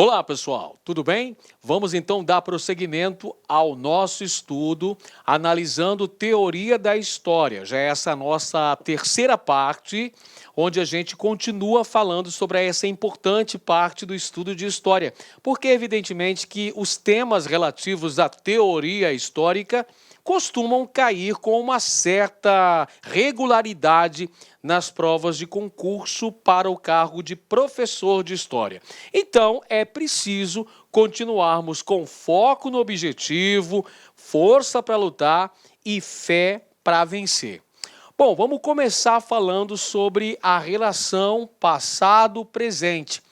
Olá, pessoal, tudo bem? Vamos então dar prosseguimento ao nosso estudo analisando teoria da história. Já é essa a nossa terceira parte, onde a gente continua falando sobre essa importante parte do estudo de história. Porque, evidentemente, que os temas relativos à teoria histórica costumam cair com uma certa regularidade nas provas de concurso para o cargo de professor de história. Então, é preciso continuarmos com foco no objetivo, força para lutar e fé para vencer. Bom, vamos começar falando sobre a relação passado-presente.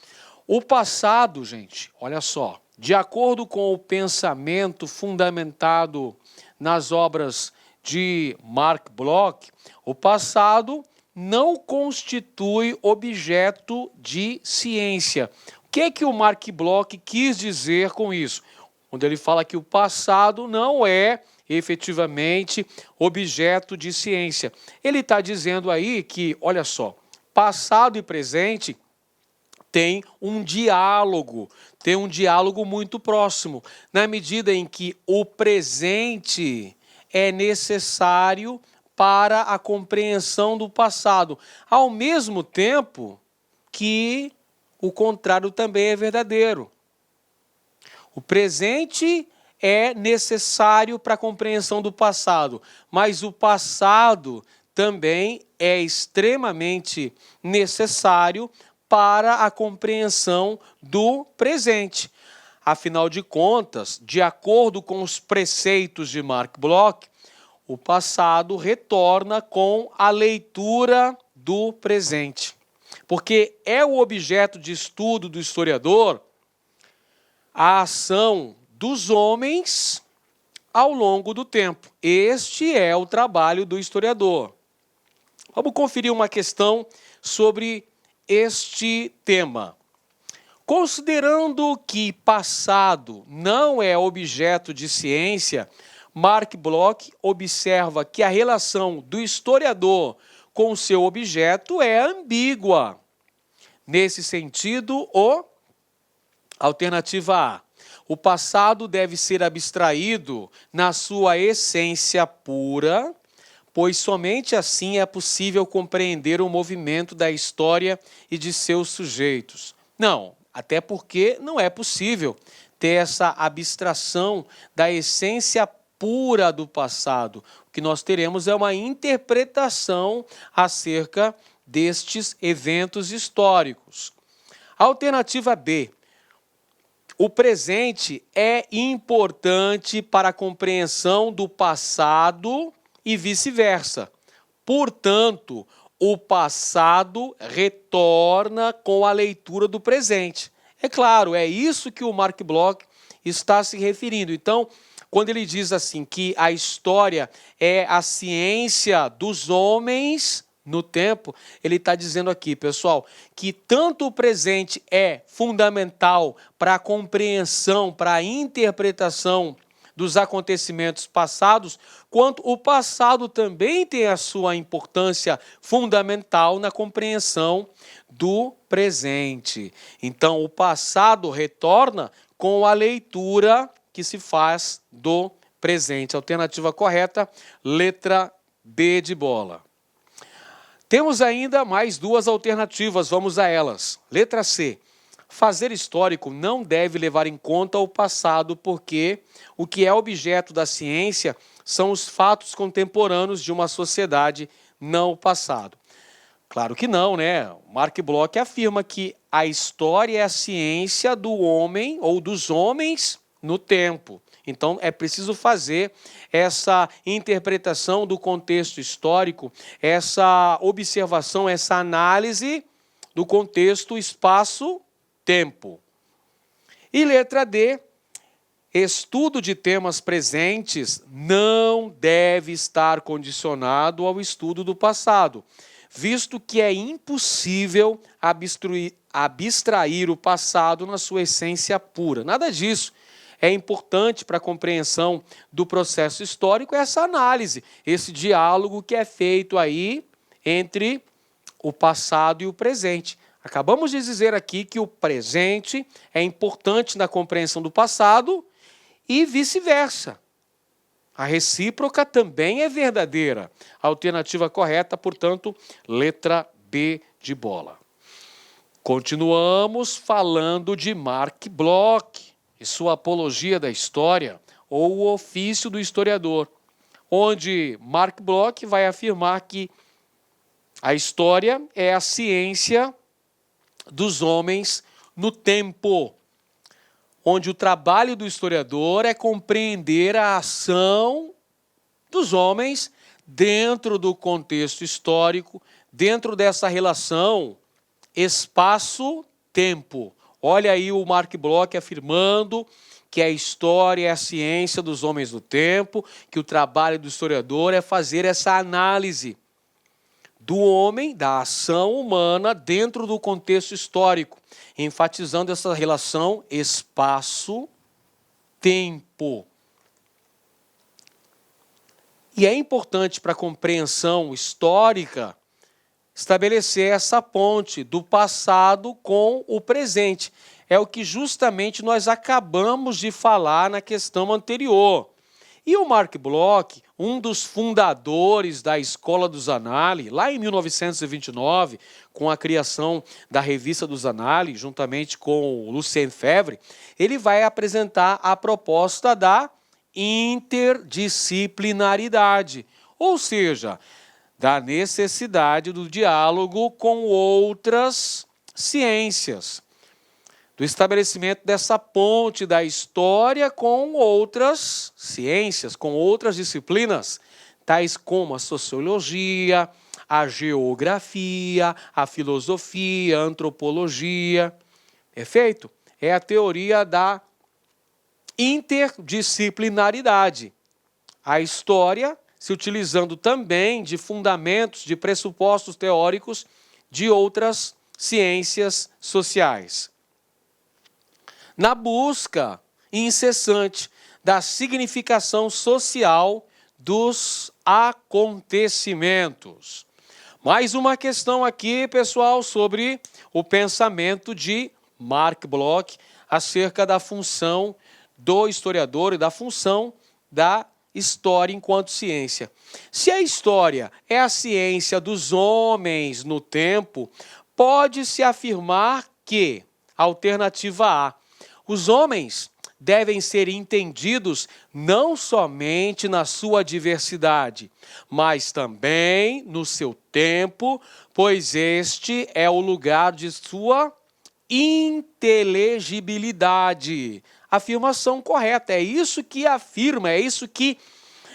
O passado, gente, olha só, de acordo com o pensamento fundamentado nas obras de Mark Bloch, o passado não constitui objeto de ciência. O que é que o Mark Bloch quis dizer com isso? Quando ele fala que o passado não é efetivamente objeto de ciência. Ele está dizendo aí que, olha só, passado e presente tem um diálogo muito próximo, na medida em que o presente é necessário para a compreensão do passado, ao mesmo tempo que o contrário também é verdadeiro. O presente é necessário para a compreensão do passado, mas o passado também é extremamente necessário para a compreensão do presente. Afinal de contas, de acordo com os preceitos de Mark Bloch, o passado retorna com a leitura do presente. Porque é o objeto de estudo do historiador a ação dos homens ao longo do tempo. Este é o trabalho do historiador. Vamos conferir uma questão sobre este tema. Considerando que passado não é objeto de ciência, Mark Bloch observa que a relação do historiador com seu objeto é ambígua. Nesse sentido, alternativa A. O passado deve ser abstraído na sua essência pura, pois somente assim é possível compreender o movimento da história e de seus sujeitos. Não, até porque não é possível ter essa abstração da essência pura do passado. O que nós teremos é uma interpretação acerca destes eventos históricos. Alternativa B. O presente é importante para a compreensão do passado e vice-versa. Portanto, o passado retorna com a leitura do presente. É claro, é isso que o Mark Bloch está se referindo. Então, quando ele diz assim que a história é a ciência dos homens no tempo, ele está dizendo aqui, pessoal, que tanto o presente é fundamental para a compreensão, para a interpretação dos acontecimentos passados, quanto o passado também tem a sua importância fundamental na compreensão do presente. Então, o passado retorna com a leitura que se faz do presente. Alternativa correta, letra B de bola. Temos ainda mais duas alternativas, vamos a elas. Letra C. Fazer histórico não deve levar em conta o passado, porque o que é objeto da ciência são os fatos contemporâneos de uma sociedade, não o passado. Claro que não, né? Mark Bloch afirma que a história é a ciência do homem ou dos homens no tempo. Então, é preciso fazer essa interpretação do contexto histórico, essa observação, essa análise do contexto espaço-tempo. E letra D, estudo de temas presentes não deve estar condicionado ao estudo do passado, visto que é impossível abstrair o passado na sua essência pura. Nada disso. É importante para a compreensão do processo histórico essa análise, esse diálogo que é feito aí entre o passado e o presente. Acabamos de dizer aqui que o presente é importante na compreensão do passado e vice-versa. A recíproca também é verdadeira. A alternativa correta, portanto, letra B de bola. Continuamos falando de Mark Bloch e sua Apologia da História, ou o ofício do historiador, onde Mark Bloch vai afirmar que a história é a ciência dos homens no tempo, onde o trabalho do historiador é compreender a ação dos homens dentro do contexto histórico, dentro dessa relação espaço-tempo. Olha aí o Mark Bloch afirmando que a história é a ciência dos homens do tempo, que o trabalho do historiador é fazer essa análise do homem, da ação humana dentro do contexto histórico, enfatizando essa relação espaço-tempo. E é importante para a compreensão histórica estabelecer essa ponte do passado com o presente. É o que justamente nós acabamos de falar na questão anterior. E o Mark Bloch, um dos fundadores da Escola dos Annales, lá em 1929, com a criação da Revista dos Annales, juntamente com o Lucien Febvre, ele vai apresentar a proposta da interdisciplinaridade, ou seja, da necessidade do diálogo com outras ciências, do estabelecimento dessa ponte da história com outras ciências, com outras disciplinas, tais como a sociologia, a geografia, a filosofia, a antropologia. Perfeito? É a teoria da interdisciplinaridade. A história se utilizando também de fundamentos, de pressupostos teóricos de outras ciências sociais, na busca incessante da significação social dos acontecimentos. Mais uma questão aqui, pessoal, sobre o pensamento de Mark Bloch acerca da função do historiador e da função da história enquanto ciência. Se a história é a ciência dos homens no tempo, pode-se afirmar que, alternativa A, os homens devem ser entendidos não somente na sua diversidade, mas também no seu tempo, pois este é o lugar de sua inteligibilidade. Afirmação correta, é isso que afirma, é isso que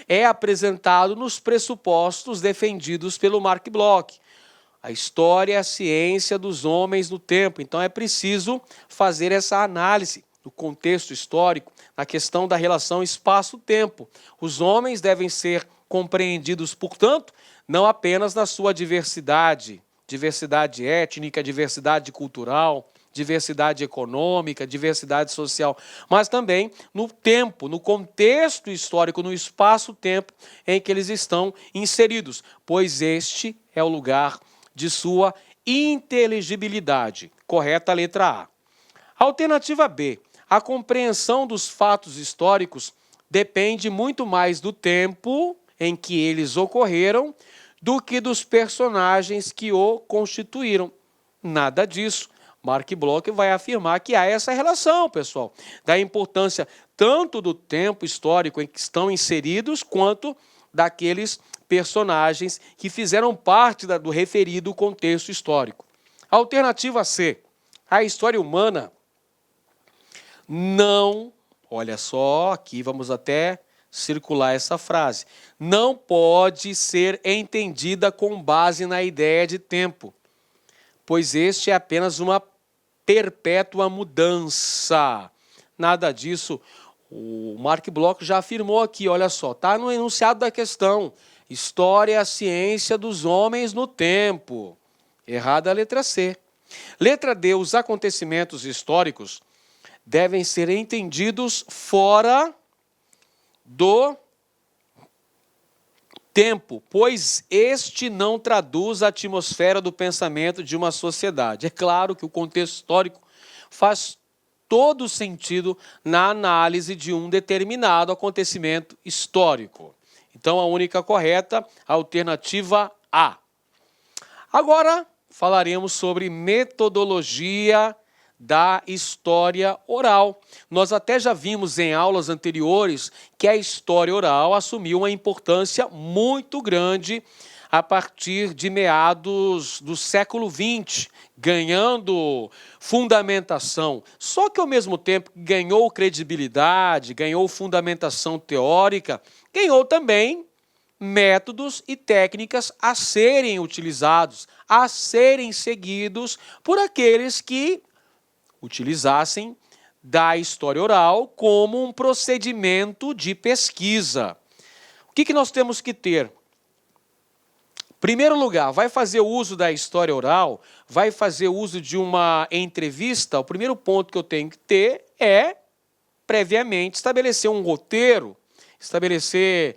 é apresentado nos pressupostos defendidos pelo Mark Bloch. A história é a ciência dos homens no tempo, então é preciso fazer essa análise do contexto histórico na questão da relação espaço-tempo. Os homens devem ser compreendidos, portanto, não apenas na sua diversidade, diversidade étnica, diversidade cultural, diversidade econômica, diversidade social, mas também no tempo, no contexto histórico, no espaço-tempo em que eles estão inseridos, pois este é o lugar de sua inteligibilidade. Correta a letra A. Alternativa B. A compreensão dos fatos históricos depende muito mais do tempo em que eles ocorreram do que dos personagens que o constituíram. Nada disso. Mark Bloch vai afirmar que há essa relação, pessoal, da importância tanto do tempo histórico em que estão inseridos, quanto daqueles personagens que fizeram parte do referido contexto histórico. Alternativa C. A história humana não, olha só, aqui vamos até circular essa frase, não pode ser entendida com base na ideia de tempo, pois este é apenas uma perpétua mudança. Nada disso. O Mark Bloch já afirmou aqui, olha só, está no enunciado da questão. História é a ciência dos homens no tempo. Errada a letra C. Letra D, os acontecimentos históricos devem ser entendidos fora do tempo, pois este não traduz a atmosfera do pensamento de uma sociedade. É claro que o contexto histórico faz todo sentido na análise de um determinado acontecimento histórico. Então, a única correta, alternativa A. Agora, falaremos sobre metodologia da história oral. Nós até já vimos em aulas anteriores que a história oral assumiu uma importância muito grande a partir de meados do século XX, ganhando fundamentação. Só que, ao mesmo tempo que ganhou credibilidade, ganhou fundamentação teórica, ganhou também métodos e técnicas a serem utilizados, a serem seguidos por aqueles que utilizassem da história oral como um procedimento de pesquisa. O que nós temos que ter? Em primeiro lugar, vai fazer uso da história oral, vai fazer uso de uma entrevista, o primeiro ponto que eu tenho que ter é, previamente, estabelecer um roteiro, estabelecer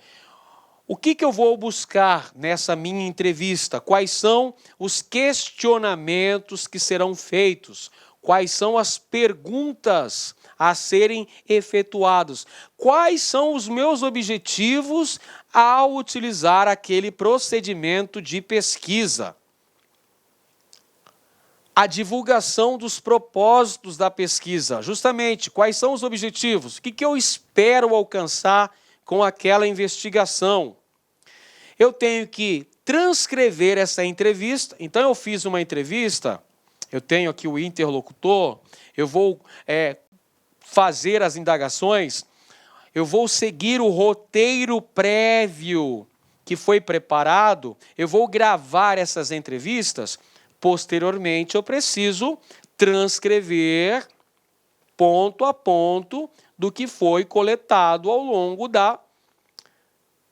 o que eu vou buscar nessa minha entrevista, quais são os questionamentos que serão feitos, quais são as perguntas a serem efetuadas, quais são os meus objetivos ao utilizar aquele procedimento de pesquisa. A divulgação dos propósitos da pesquisa, justamente, quais são os objetivos, o que eu espero alcançar com aquela investigação. Eu tenho que transcrever essa entrevista, então eu fiz uma entrevista, eu tenho aqui o interlocutor, eu vou fazer as indagações, eu vou seguir o roteiro prévio que foi preparado, eu vou gravar essas entrevistas, posteriormente eu preciso transcrever ponto a ponto do que foi coletado ao longo da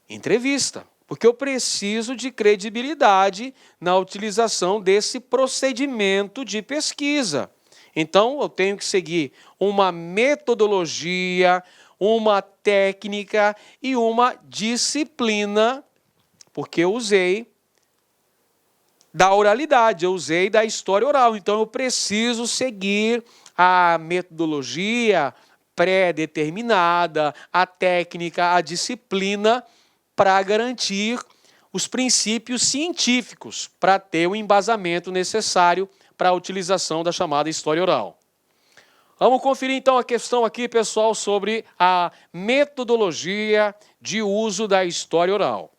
entrevista. Porque eu preciso de credibilidade na utilização desse procedimento de pesquisa. Então, eu tenho que seguir uma metodologia, uma técnica e uma disciplina, porque eu usei da oralidade, eu usei da história oral. Então, eu preciso seguir a metodologia pré-determinada, a técnica, a disciplina, para garantir os princípios científicos, para ter o embasamento necessário para a utilização da chamada história oral. Vamos conferir então a questão aqui, pessoal, sobre a metodologia de uso da história oral.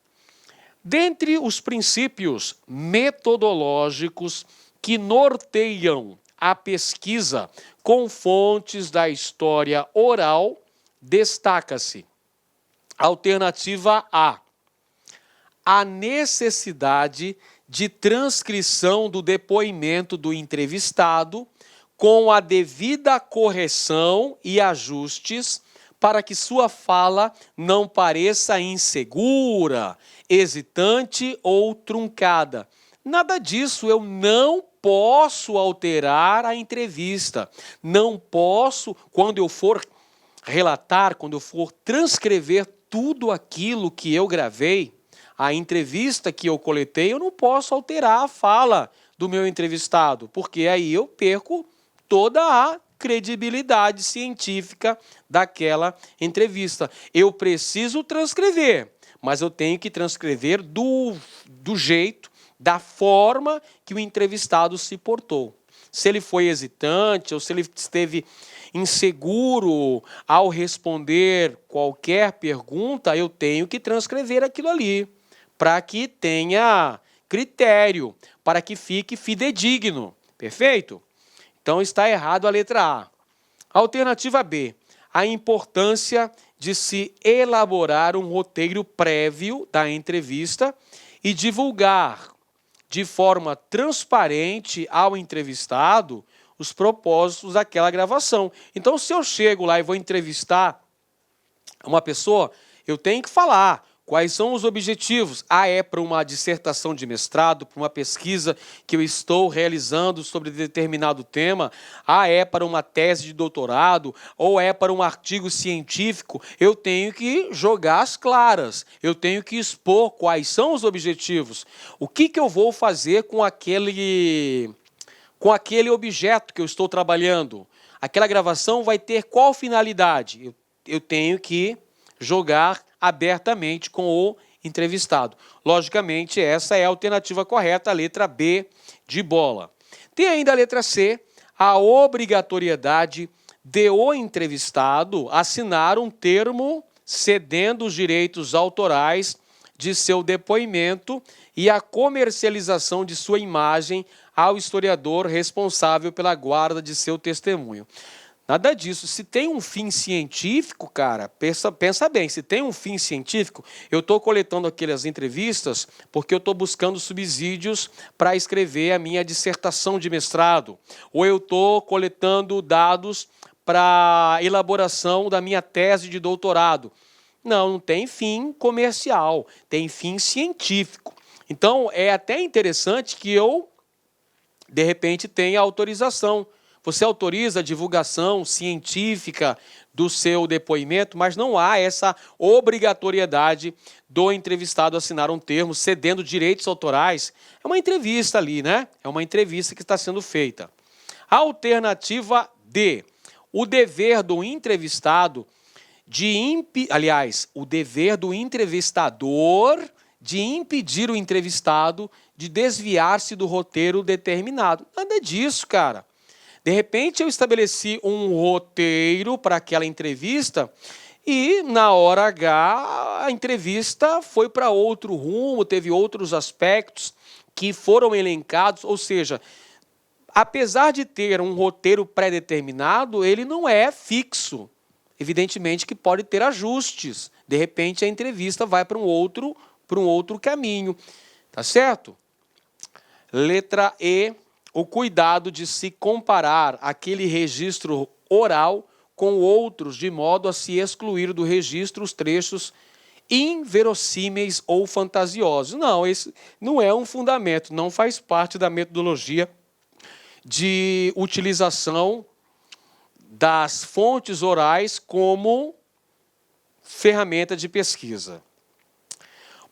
Dentre os princípios metodológicos que norteiam a pesquisa com fontes da história oral, destaca-se alternativa A, a necessidade de transcrição do depoimento do entrevistado com a devida correção e ajustes para que sua fala não pareça insegura, hesitante ou truncada. Nada disso, eu não posso alterar a entrevista, não posso, quando eu for relatar, quando eu for transcrever tudo aquilo que eu gravei, a entrevista que eu coletei, eu não posso alterar a fala do meu entrevistado, porque aí eu perco toda a credibilidade científica daquela entrevista. Eu preciso transcrever, mas eu tenho que transcrever do jeito, da forma que o entrevistado se portou. Se ele foi hesitante ou se ele esteve inseguro ao responder qualquer pergunta, eu tenho que transcrever aquilo ali, para que tenha critério, para que fique fidedigno. Perfeito? Então está errado a letra A. Alternativa B, a importância de se elaborar um roteiro prévio da entrevista e divulgar de forma transparente ao entrevistado os propósitos daquela gravação. Então, se eu chego lá e vou entrevistar uma pessoa, eu tenho que falar Quais são os objetivos? A é para uma dissertação de mestrado, para uma pesquisa que eu estou realizando sobre determinado tema. A é para uma tese de doutorado, ou é para um artigo científico. Eu tenho que jogar as claras, eu tenho que expor quais são os objetivos. O que eu vou fazer com aquele objeto que eu estou trabalhando? Aquela gravação vai ter qual finalidade? Eu tenho que jogar abertamente com o entrevistado. Logicamente, essa é a alternativa correta, a letra B de bola. Tem ainda a letra C, a obrigatoriedade de o entrevistado assinar um termo cedendo os direitos autorais de seu depoimento e a comercialização de sua imagem ao historiador responsável pela guarda de seu testemunho. Nada disso. Se tem um fim científico, cara, pensa bem, se tem um fim científico, eu estou coletando aquelas entrevistas porque eu estou buscando subsídios para escrever a minha dissertação de mestrado, ou eu estou coletando dados para elaboração da minha tese de doutorado. Não tem fim comercial, tem fim científico. Então, é até interessante que eu, de repente, tenha autorização. Você autoriza a divulgação científica do seu depoimento, mas não há essa obrigatoriedade do entrevistado assinar um termo cedendo direitos autorais. É uma entrevista ali, né? É uma entrevista que está sendo feita. Alternativa D. O dever do entrevistado o dever do entrevistador de impedir o entrevistado de desviar-se do roteiro determinado. Nada disso, cara. De repente, eu estabeleci um roteiro para aquela entrevista e, na hora H, a entrevista foi para outro rumo, teve outros aspectos que foram elencados, ou seja, apesar de ter um roteiro pré-determinado, ele não é fixo. Evidentemente que pode ter ajustes. De repente, a entrevista vai para um outro caminho. Tá certo? Letra E. O cuidado de se comparar aquele registro oral com outros, de modo a se excluir do registro os trechos inverossímeis ou fantasiosos. Não, esse não é um fundamento, não faz parte da metodologia de utilização das fontes orais como ferramenta de pesquisa.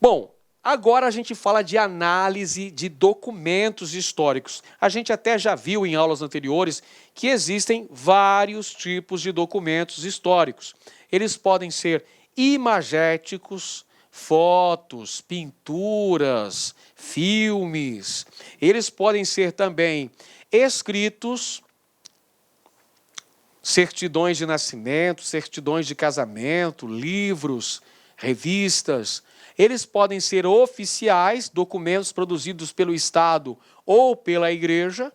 Bom, agora a gente fala de análise de documentos históricos. A gente até já viu em aulas anteriores que existem vários tipos de documentos históricos. Eles podem ser imagéticos, fotos, pinturas, filmes. Eles podem ser também escritos, certidões de nascimento, certidões de casamento, livros, revistas. Eles podem ser oficiais, documentos produzidos pelo Estado ou pela Igreja.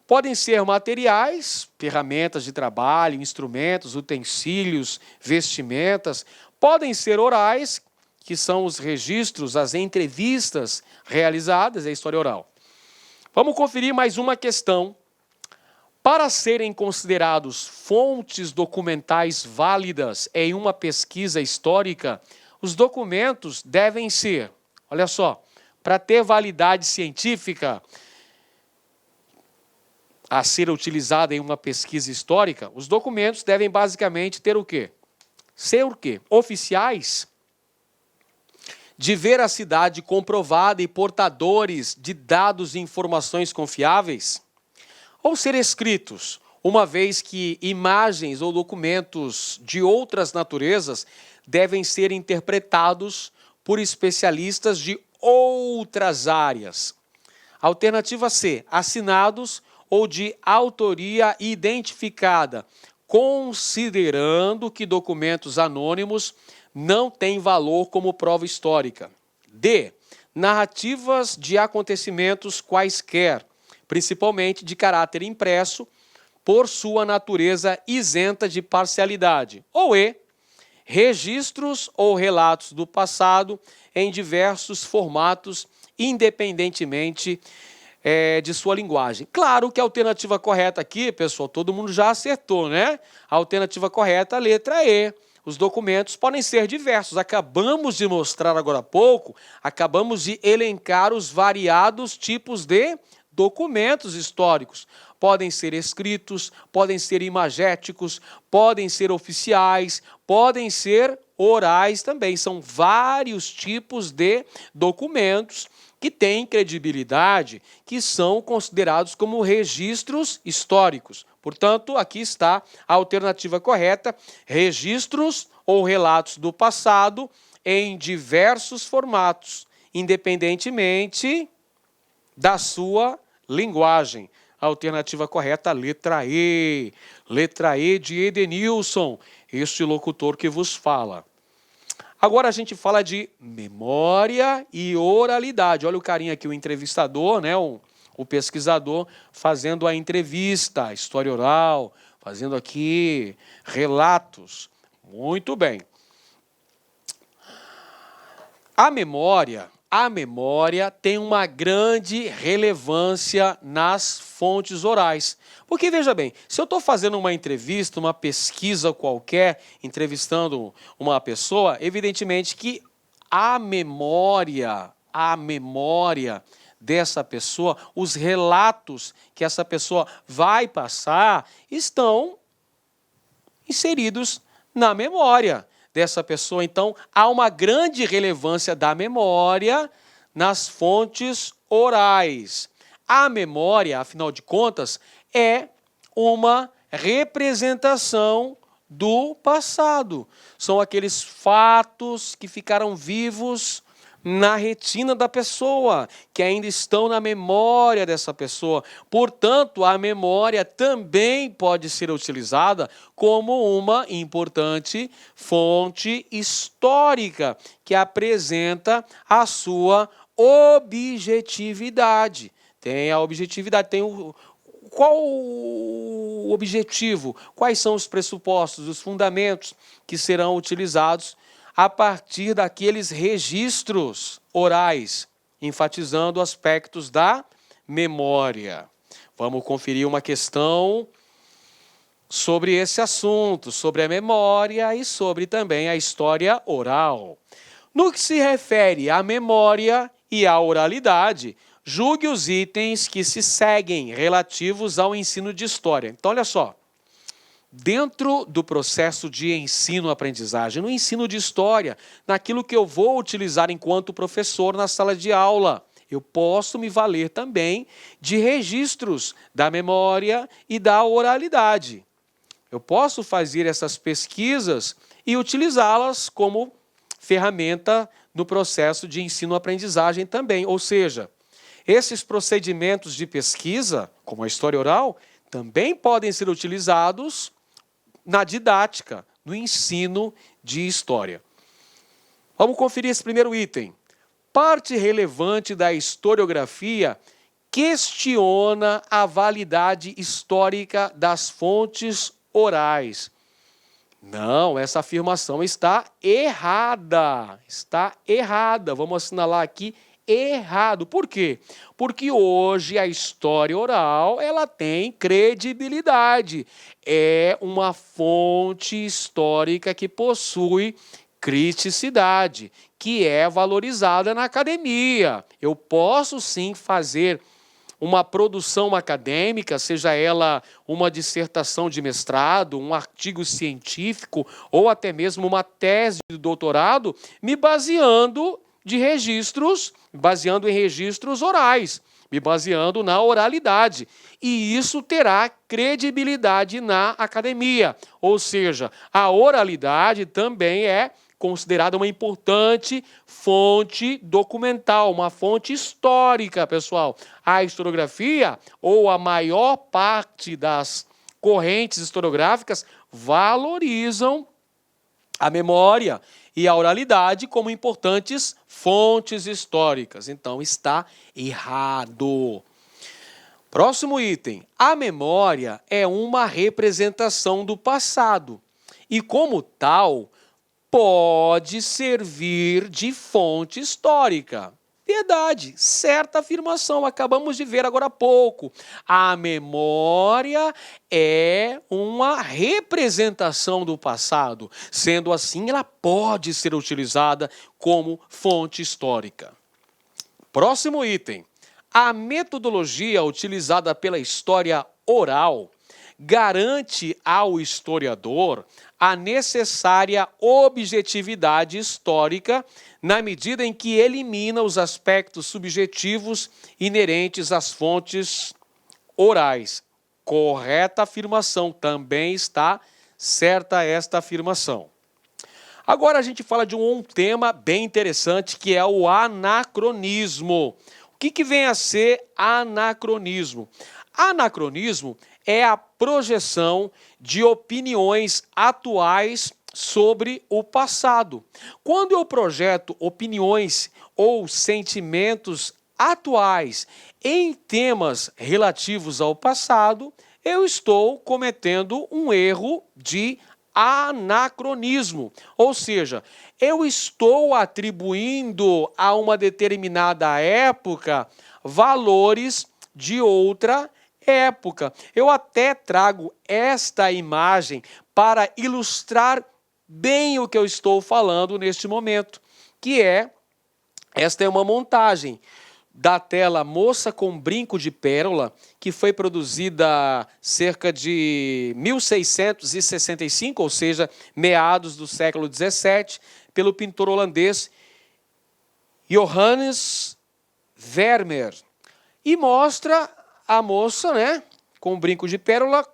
Podem ser materiais, ferramentas de trabalho, instrumentos, utensílios, vestimentas. Podem ser orais, que são os registros, as entrevistas realizadas, é a história oral. Vamos conferir mais uma questão. Para serem considerados fontes documentais válidas em uma pesquisa histórica, os documentos devem ser, olha só, para ter validade científica a ser utilizada em uma pesquisa histórica, os documentos devem basicamente ter o quê? Ser o quê? Oficiais, de veracidade comprovada e portadores de dados e informações confiáveis, ou ser escritos, uma vez que imagens ou documentos de outras naturezas devem ser interpretados por especialistas de outras áreas. Alternativa C, assinados ou de autoria identificada, considerando que documentos anônimos não têm valor como prova histórica. D, narrativas de acontecimentos quaisquer, principalmente de caráter impresso, por sua natureza isenta de parcialidade. Ou E, registros ou relatos do passado em diversos formatos, independentemente de sua linguagem. Claro que a alternativa correta aqui, pessoal, todo mundo já acertou, né? A alternativa correta, a letra E. os documentos podem ser diversos. Acabamos de mostrar agora há pouco, acabamos de elencar os variados tipos de documentos históricos. Podem ser escritos, podem ser imagéticos, podem ser oficiais, podem ser orais também. São vários tipos de documentos que têm credibilidade, que são considerados como registros históricos. Portanto, aqui está a alternativa correta: registros ou relatos do passado em diversos formatos, independentemente da sua linguagem. A alternativa correta, letra E. Letra E de Edenilson, este locutor que vos fala. Agora a gente fala de memória e oralidade. Olha o carinha aqui, o entrevistador, né? O pesquisador fazendo a entrevista, a história oral, fazendo aqui relatos. Muito bem. A memória tem uma grande relevância nas fontes orais. Porque, veja bem, se eu estou fazendo uma entrevista, uma pesquisa qualquer, entrevistando uma pessoa, evidentemente que a memória dessa pessoa, os relatos que essa pessoa vai passar, estão inseridos na memória dessa pessoa. Então, há uma grande relevância da memória nas fontes orais. A memória, afinal de contas, é uma representação do passado. São aqueles fatos que ficaram vivos na retina da pessoa, que ainda estão na memória dessa pessoa. Portanto, a memória também pode ser utilizada como uma importante fonte histórica, que apresenta a sua objetividade. Tem a objetividade, qual o objetivo? Quais são os pressupostos, os fundamentos que serão utilizados a partir daqueles registros orais, enfatizando aspectos da memória. Vamos conferir uma questão sobre esse assunto, sobre a memória e sobre também a história oral. No que se refere à memória e à oralidade, julgue os itens que se seguem relativos ao ensino de história. Então, olha só. Dentro do processo de ensino-aprendizagem, no ensino de história, naquilo que eu vou utilizar enquanto professor na sala de aula, eu posso me valer também de registros da memória e da oralidade. Eu posso fazer essas pesquisas e utilizá-las como ferramenta no processo de ensino-aprendizagem também. Ou seja, esses procedimentos de pesquisa, como a história oral, também podem ser utilizados na didática, no ensino de história. Vamos conferir esse primeiro item. Parte relevante da historiografia questiona a validade histórica das fontes orais. Não, essa afirmação está errada. Está errada. Vamos assinalar aqui errado. Por quê? Porque hoje a história oral, ela tem credibilidade. É uma fonte histórica que possui criticidade, que é valorizada na academia. Eu posso sim fazer uma produção acadêmica, seja ela uma dissertação de mestrado, um artigo científico ou até mesmo uma tese de doutorado, me baseando em registros orais, me baseando na oralidade. E isso terá credibilidade na academia. Ou seja, a oralidade também é considerada uma importante fonte documental, uma fonte histórica, pessoal. A historiografia, ou a maior parte das correntes historiográficas, valorizam a memória e a oralidade como importantes fontes históricas. Então, está errado. Próximo item. A memória é uma representação do passado e, como tal, pode servir de fonte histórica. propriedade. Certa afirmação, acabamos de ver agora há pouco. A memória é uma representação do passado. Sendo assim, ela pode ser utilizada como fonte histórica. Próximo item. A metodologia utilizada pela história oral garante ao historiador a necessária objetividade histórica na medida em que elimina os aspectos subjetivos inerentes às fontes orais. Correta afirmação, também está certa esta afirmação. Agora a gente fala de um tema bem interessante que é o anacronismo. O que vem a ser anacronismo? Anacronismo é a projeção de opiniões atuais sobre o passado. Quando eu projeto opiniões ou sentimentos atuais em temas relativos ao passado, eu estou cometendo um erro de anacronismo, ou seja, eu estou atribuindo a uma determinada época valores de outra época. Eu até trago esta imagem para ilustrar bem o que eu estou falando neste momento, que esta é uma montagem da tela Moça com Brinco de Pérola, que foi produzida cerca de 1665, ou seja, meados do século XVII, pelo pintor holandês Johannes Vermeer. E mostra a moça, né, com o brinco de pérola,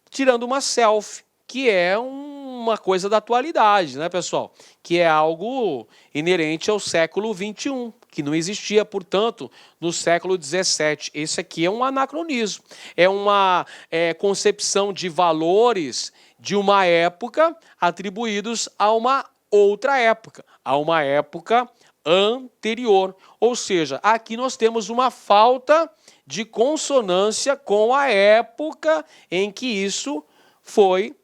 tirando uma selfie, que é uma coisa da atualidade, né, pessoal? Que é algo inerente ao século XXI, que não existia, portanto, no século XVII. Esse aqui é um anacronismo. É uma concepção de valores de uma época atribuídos a uma outra época, a uma época anterior. Ou seja, aqui nós temos uma falta de consonância com a época em que isso foi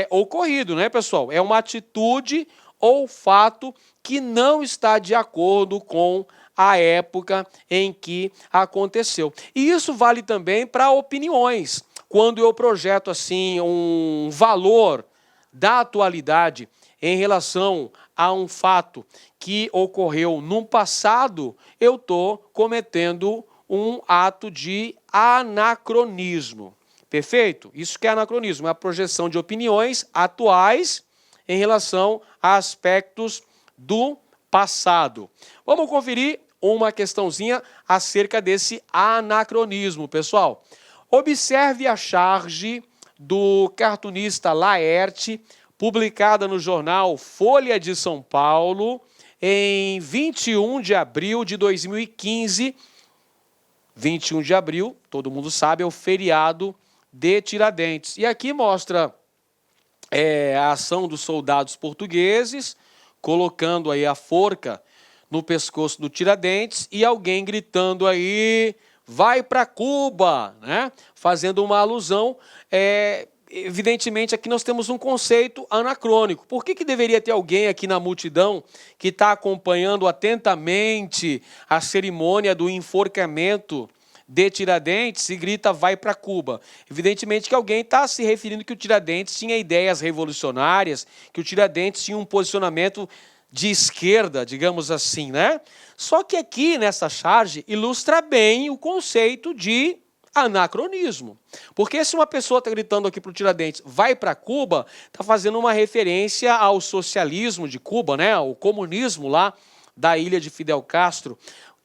ocorrido, né, pessoal? É uma atitude ou fato que não está de acordo com a época em que aconteceu. E isso vale também para opiniões. Quando eu projeto assim um valor da atualidade em relação a um fato que ocorreu no passado, eu estou cometendo um ato de anacronismo. Perfeito? Isso que é anacronismo, é a projeção de opiniões atuais em relação a aspectos do passado. Vamos conferir uma questãozinha acerca desse anacronismo, pessoal. Observe a charge do cartunista Laerte, publicada no jornal Folha de São Paulo, em 21 de abril de 2015. 21 de abril, todo mundo sabe, é o feriado de Tiradentes. E aqui mostra a ação dos soldados portugueses, colocando aí a forca no pescoço do Tiradentes e alguém gritando aí, vai para Cuba, né? Fazendo uma alusão. Evidentemente, aqui nós temos um conceito anacrônico. Por que deveria ter alguém aqui na multidão que está acompanhando atentamente a cerimônia do enforcamento de Tiradentes e grita, vai para Cuba? Evidentemente que alguém está se referindo que o Tiradentes tinha ideias revolucionárias, que o Tiradentes tinha um posicionamento de esquerda, digamos assim, né? Só que aqui, nessa charge, ilustra bem o conceito de anacronismo. Porque se uma pessoa está gritando aqui para o Tiradentes, vai para Cuba, está fazendo uma referência ao socialismo de Cuba, né? O comunismo lá da ilha de Fidel Castro,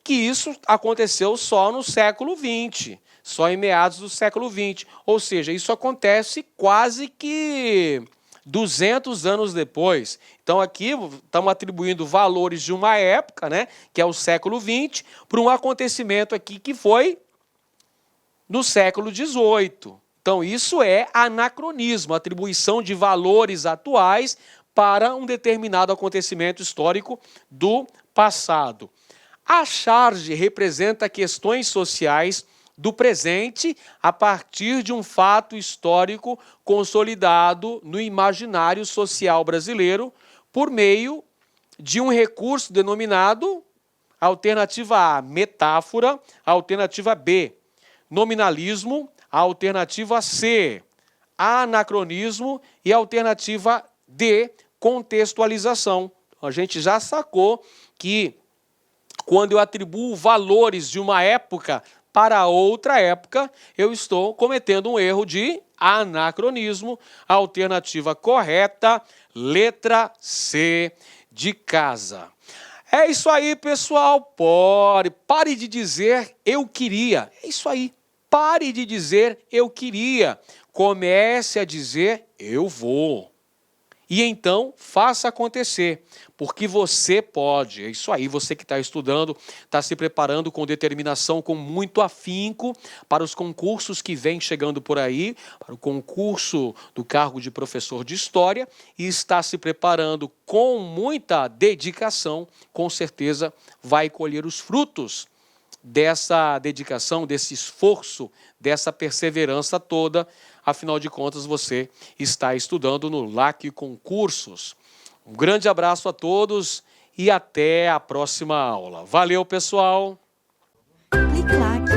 que isso aconteceu só no século XX, só em meados do século XX. Ou seja, isso acontece quase que 200 anos depois. Então aqui estamos atribuindo valores de uma época, né, que é o século XX, para um acontecimento aqui que foi no século XVIII. Então isso é anacronismo, atribuição de valores atuais para um determinado acontecimento histórico do passado. A charge representa questões sociais do presente a partir de um fato histórico consolidado no imaginário social brasileiro por meio de um recurso denominado Alternativa A, metáfora. Alternativa B, nominalismo. Alternativa C, anacronismo. E alternativa D, contextualização. A gente já sacou que quando eu atribuo valores de uma época para outra época, eu estou cometendo um erro de anacronismo. Alternativa correta, letra C, de casa. É isso aí, pessoal. Pare de dizer eu queria. É isso aí. Pare de dizer eu queria. Comece a dizer eu vou. E então, faça acontecer, porque você pode. É isso aí, você que está estudando, está se preparando com determinação, com muito afinco para os concursos que vêm chegando por aí, para o concurso do cargo de professor de História, e está se preparando com muita dedicação, com certeza vai colher os frutos dessa dedicação, desse esforço, dessa perseverança toda. Afinal de contas, você está estudando no LAC Concursos. Um grande abraço a todos e até a próxima aula. Valeu, pessoal! Clique LAC.